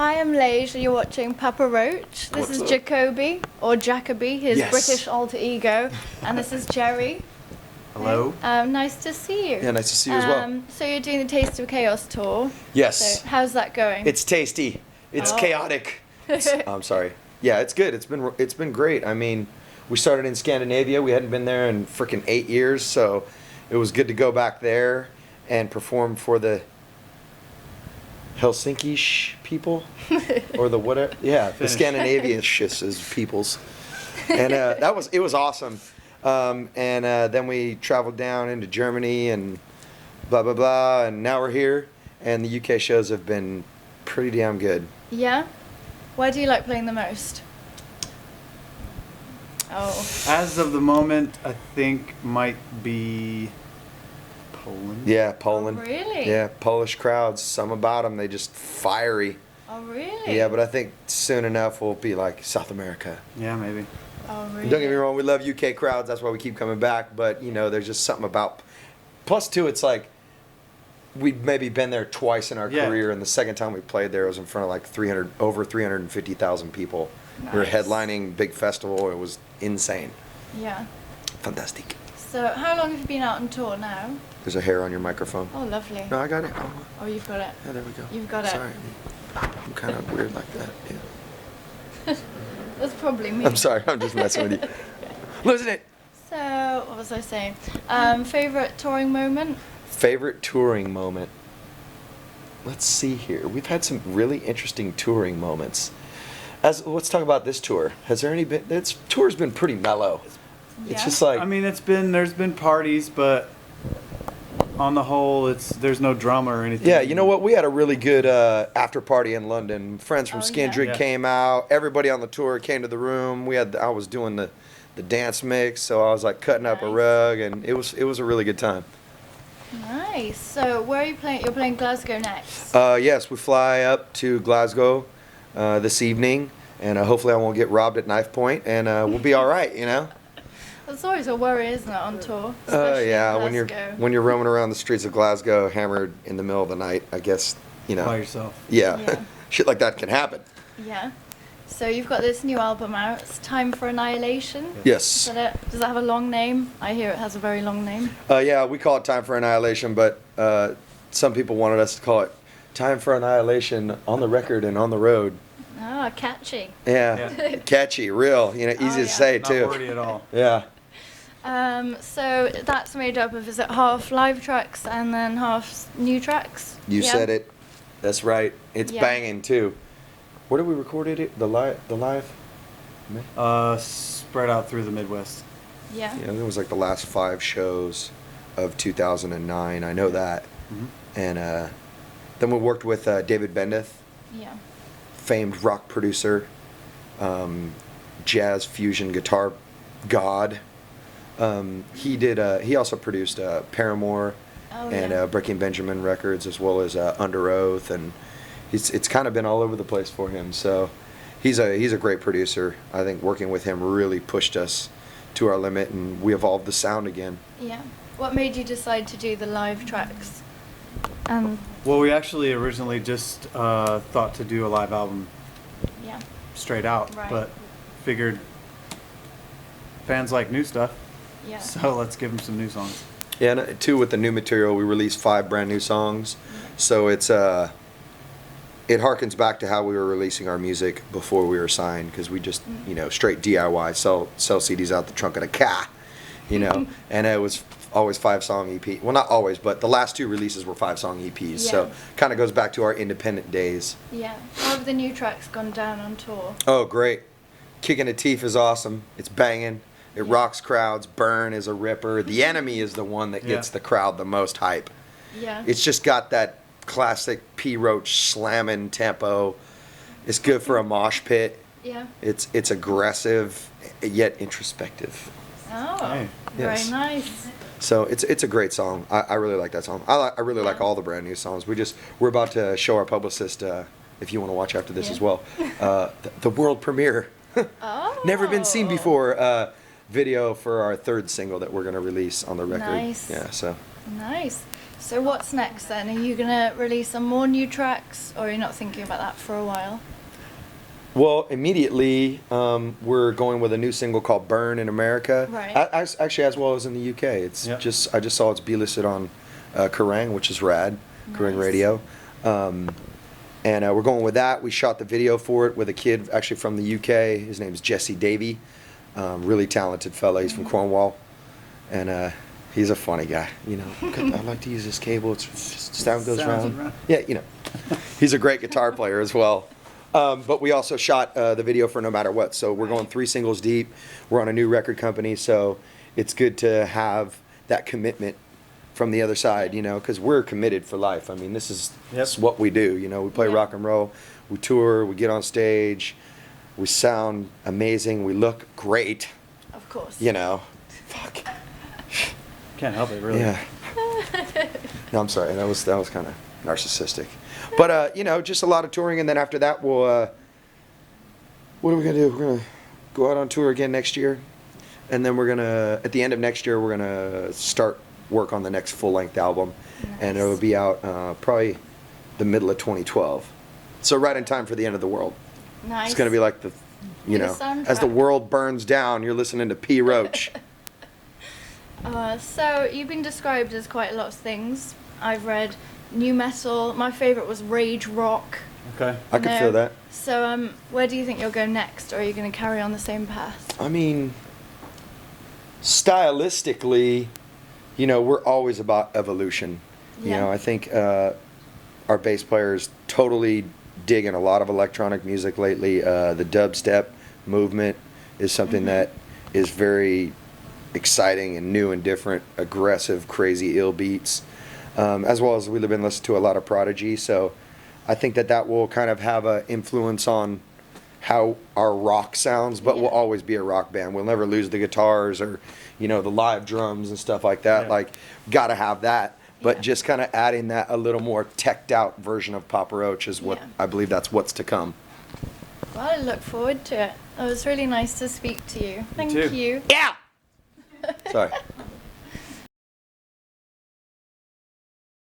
Hi, I'm Lais, and you're watching Papa Roach. This is Jacoby, or Jacoby, his British alter ego, and this is Jerry. Hello. Nice to see you. Yeah, nice to see you as well. So you're doing the Taste of Chaos tour. Yes. So how's that going? It's tasty. It's chaotic. I'm sorry. Yeah, it's good. It's been great. I mean, we started in Scandinavia. We hadn't been there in freaking 8 years, so it was good to go back there and perform for the Helsinki people, or the whatever. Yeah, the Scandinavian peoples, and it was awesome. Then we traveled down into Germany and blah blah blah, and now we're here. And the UK shows have been pretty damn good. Yeah. Where do you like playing the most? Oh. As of the moment, I think might be Poland. Yeah, Poland. Oh, really? Yeah, Polish crowds. Some about them, they just fiery. Oh, really? Yeah, but I think soon enough we'll be like South America. Yeah, maybe. Oh, really? Don't get me wrong, we love UK crowds. That's why we keep coming back. But you know, there's just something about. Plus, too, it's like we'd maybe been there twice in our career, and the second time we played there was in front of like over 350,000 people. Nice. We were headlining big festival. It was insane. Yeah. Fantastic. So how long have you been out on tour now? There's a hair on your microphone. Oh, lovely. No, I got it. Oh, you've got it. Yeah, there we go. You've got it. Sorry. I'm kind of weird like that. Yeah. That's probably me. I'm sorry. I'm just messing with you. Losing it. So, what was I saying? Favorite touring moment? Favorite touring moment. Let's see here. We've had some really interesting touring moments. Let's talk about this tour. Has there any been? This tour's been pretty mellow. Yeah. It's just like. I mean, there's been parties, but on the whole, there's no drama or anything. Yeah, you know what? We had a really good after party in London. Friends from Oh, Skindred yeah. came out. Everybody on the tour came to the room. I was doing the dance mix, so I was like cutting up a Nice. rug, and it was a really good time. Nice. So, where are you playing? You're playing Glasgow next. Yes, we fly up to Glasgow this evening, and hopefully I won't get robbed at knife point, and we'll be all right, you know. That's always a worry, isn't it, on tour? Especially Yeah, in when Glasgow. you're roaming around the streets of Glasgow, hammered in the middle of the night, I guess, you know. By yourself. Yeah, Yeah. shit like that can happen. Yeah. So you've got this new album out. It's Time For Annihilation. Is Yes. that it? Does it have a long name? I hear it has a very long name. Yeah, we call it Time For Annihilation, but some people wanted us to call it Time For Annihilation on the record and on the road. Ah, catchy. Yeah, catchy, real, you know, easy to yeah. say Not too. wordy at all. Yeah. So that's made up of, is it half live tracks and then half new tracks? You Yeah. said it. That's right. It's Yeah. banging too. Where did we record it? The live? Spread out through the Midwest. Yeah. Yeah, it was like the last 5 shows of 2009. I know that. Mhm. And then we worked with David Bendeth, Yeah. famed rock producer, jazz fusion guitar god. He also produced Paramore Oh, and yeah. Breaking Benjamin Records, as well as Under Oath, and it's kind of been all over the place for him. So he's a great producer. I think working with him really pushed us to our limit, and we evolved the sound again. Yeah. What made you decide to do the live tracks? Well, we actually originally just thought to do a live album Yeah. straight out, Right. but figured fans like new stuff, Yeah. so let's give them some new songs. Yeah, and too, with the new material, we released 5 brand new songs. So it harkens back to how we were releasing our music before we were signed, because we just, you know, straight DIY, sell CDs out the trunk of a car, you know. And it was always 5-song EP. Well, not always, but the last 2 releases were 5-song EPs. Yeah. So kind of goes back to our independent days. Yeah. How have the new tracks gone down on tour? Oh, great. Kicking the Teeth is awesome. It's banging. It rocks crowds. Burn is a ripper. The Enemy is the one that gets Yeah. the crowd the most hype. Yeah. It's just got that classic P. Roach slamming tempo. It's good for a mosh pit. Yeah. It's aggressive yet introspective. Oh, Hey. very Yes. nice. So it's a great song. I really like that song. I really like all the brand new songs. We're about to show our publicist, if you want to watch after this Yeah. as well, the world premiere. Oh. Never been seen before. Video for our 3rd single that we're going to release on the record. Nice. Yeah, so. Nice. So what's next then? Are you gonna release some more new tracks, or are you not thinking about that for a while? Well, immediately, we're going with a new single called "Burn" in America. Right. Actually, as well as in the UK. It's Yep. I just saw it's B-listed on Kerrang, which is rad. Kerrang Nice. Radio. And we're going with that. We shot the video for it with a kid actually from the UK. His name's Jesse Davey. Really talented fella. He's from Cornwall, and he's a funny guy. You know, I like to use this cable. It's sound goes Sounds round. around. Yeah, you know, he's a great guitar player as well. But we also shot the video for No Matter What. So we're going 3 singles deep. We're on a new record company, so it's good to have that commitment from the other side, you know, because we're committed for life. I mean, this is what we do. You know, we play Yeah. rock and roll, we tour, we get on stage, we sound amazing, we look great. Of course. You know, fuck. Can't help it, really. Yeah. No, I'm sorry. That was kind of narcissistic. But you know, just a lot of touring, and then after that, we'll. What are we gonna do? We're gonna go out on tour again next year, and then we're gonna at the end of next year we're gonna start work on the next full-length album, and it'll be out probably the middle of 2012. So right in time for the end of the world. Nice. It's gonna be like the, you Like a know, as the soundtrack. world burns down, you're listening to P. Roach. So you've been described as quite a lot of things. I've read new metal. My favorite was rage rock. Okay. I could feel that. So where do you think you'll go next, or are you going to carry on the same path? I mean, stylistically, you know, we're always about evolution. You Yeah. know, I think our bass player is totally digging a lot of electronic music lately. The dubstep movement is something that is very exciting and new and different, aggressive, crazy, ill beats, as well as we've been listening to a lot of Prodigy. So I think that will kind of have an influence on how our rock sounds, but Yeah. we'll always be a rock band. We'll never lose the guitars or, you know, the live drums and stuff like that. Yeah. Like, gotta have that. But Yeah. just kind of adding that a little more teched out version of Papa Roach is what Yeah. I believe that's what's to come. Well, I look forward to it. It was really nice to speak to you. Thank too. you. Yeah! Sorry.